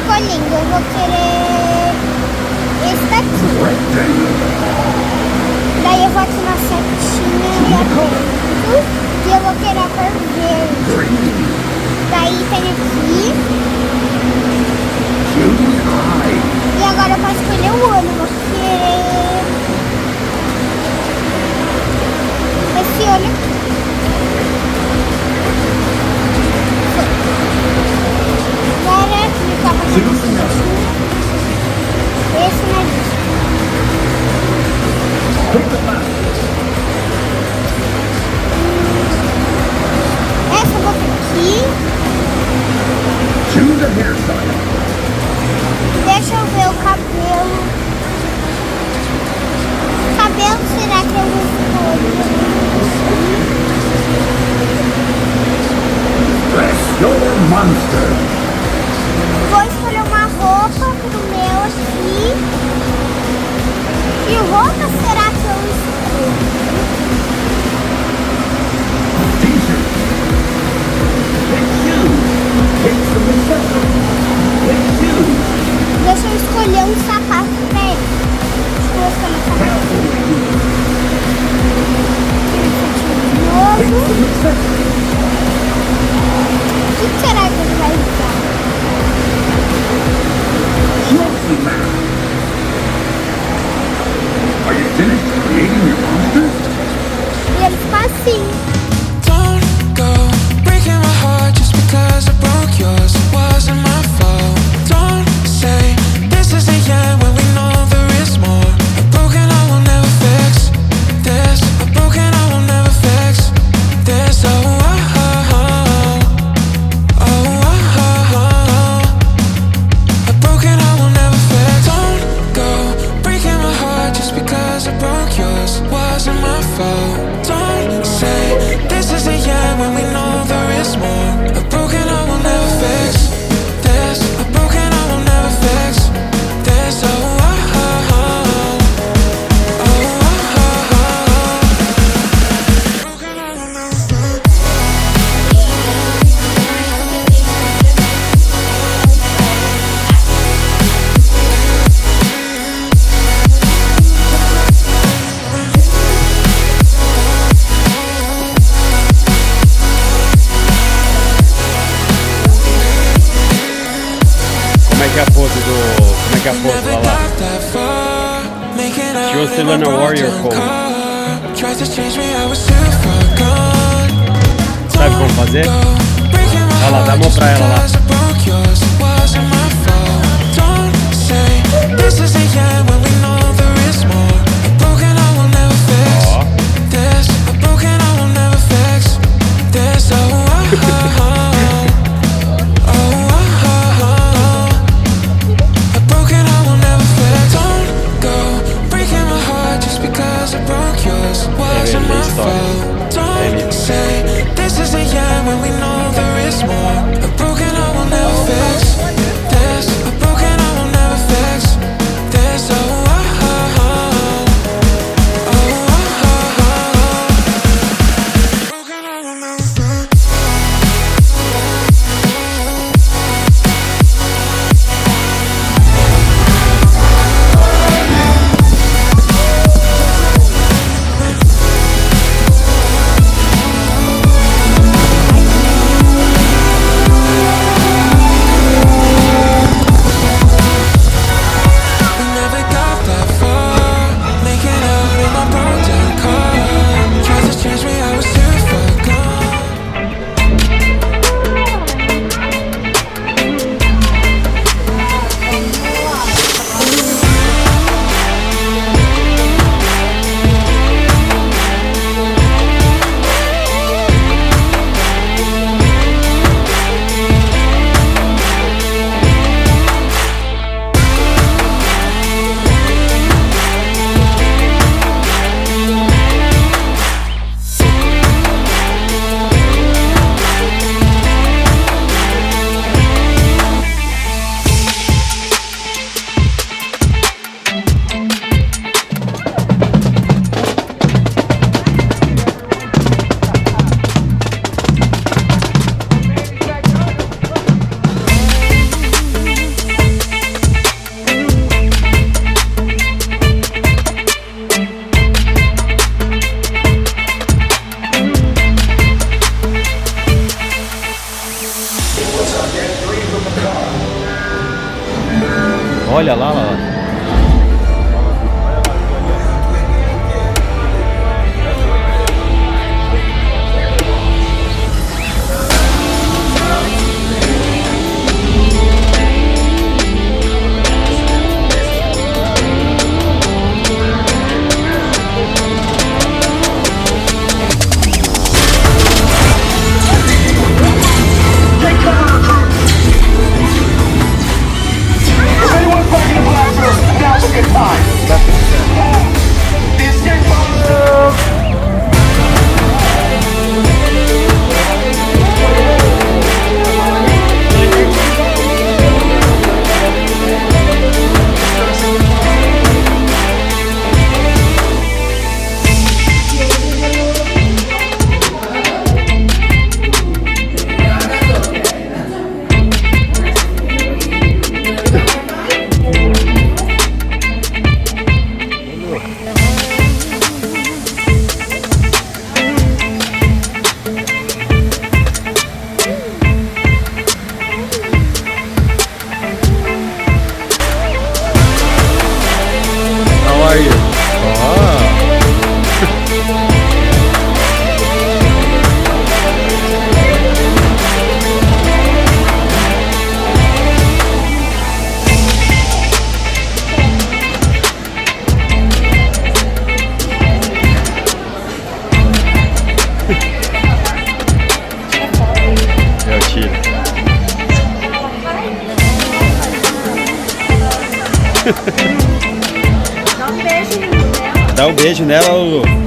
escolhendo. Eu vou querer esse daqui. Daí eu vou aqui na setinha e aperto. E eu vou querer a cor verde. Daí tem aqui. E agora eu posso escolher o ano. Eu vou querer esse olho aqui. Agora clicar para esse na lista. Essa eu vou aqui. Deixa eu ver o cabelo. Cabelo, será que eu vou escolher? Dress your monster. Vou escolher uma roupa pro meu aqui. Que roupa será que eu escolho? T-shirt. Pick shoes. Pick some accessories. Pick shoes. Deixa eu escolher um sapato pra ele. Vou escolher um sapato. Pick Novo. some accessories. O que será que ele vai usar? Smoky man. Are you finished creating your monster? E ele fica assim. Don't go breaking my heart just because I broke yours. It wasn't my fault. Don't say this is the end when we know there is more. A broken I will never fix this. A broken I will never fix this. Oh, oh, oh, oh, oh, oh, oh. A broken I will never fix. Don't go breaking my heart just because I broke yours. It wasn't my fault. Don't say this is the end when we know there is more. A broken I will never fix this. A broken I will never fix this. Oh, oh, oh, oh. Oh, oh, oh, oh. Broken I will never fix. Como é que é a pose do... Como é que é a pose? Olha lá. She wants to learn a warrior pose. Sabe como fazer? Olha lá, dá a mão pra ela lá. Don't say this is the end when we know there is more. A broken I will never Olha lá, lá. Dá um beijo nela. Dá um beijo nela, Lulu.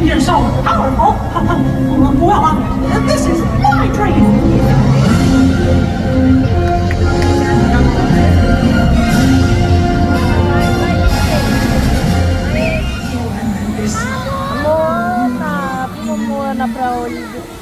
You're so powerful. Well, this is my dream. Mona pra Olivia.